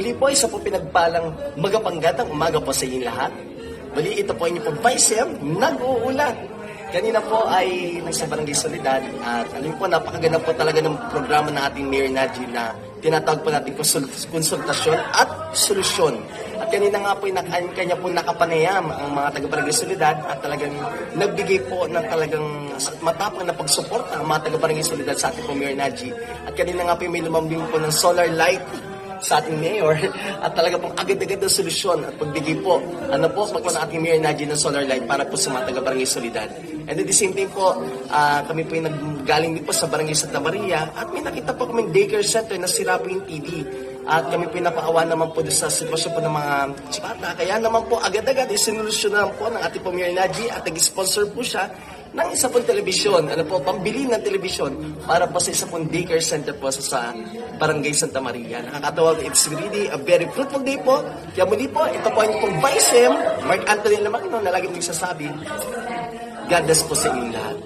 Muli po, isa po pinagpalang magapanggatang umaga po sa inyong lahat. Muli, ito po inyong Vice nag-uulat. Kanina po ay nasa Barangay Solidad at alam po, napakaganda po talaga ng programa ng ating Mayor Najee na tinatawag po natin konsultasyon at solusyon. At kanina nga po, kanya po nakapanayam ang mga taga-Barangay Solidad at talagang nagbigay po ng talagang matapang na pagsuporta ang mga taga-Barangay Solidad sa ating po Mayor Najee. At kanina nga po may lumambing po ng solar light sa ating mayor at talaga pong agad-agad na solusyon at pagbigay po ng ating Mayor Najee ng solar light para po sa mga taga-Barangay Solidad. And at the same time po, kami po yung naggaling din po sa Barangay Santa Maria at may nakita po kaming daycare center na sira po yung TV. At kami po yung napaawa naman po sa sitwasyon po ng mga bata. Kaya naman po agad-agad isinulusyonan po ng ating po Mayor Najee at nag-sponsor po siya ng isa pong telebisyon, pambili ng telebisyon para po sa isa pong daycare center po sa Barangay Santa Maria. Nakakatawa, it's really a very fruitful day po. Kaya muli po, ito po ang pong Vice Mark Anthony naman, na lagi nagsasabi, God bless po sa inyong lahat.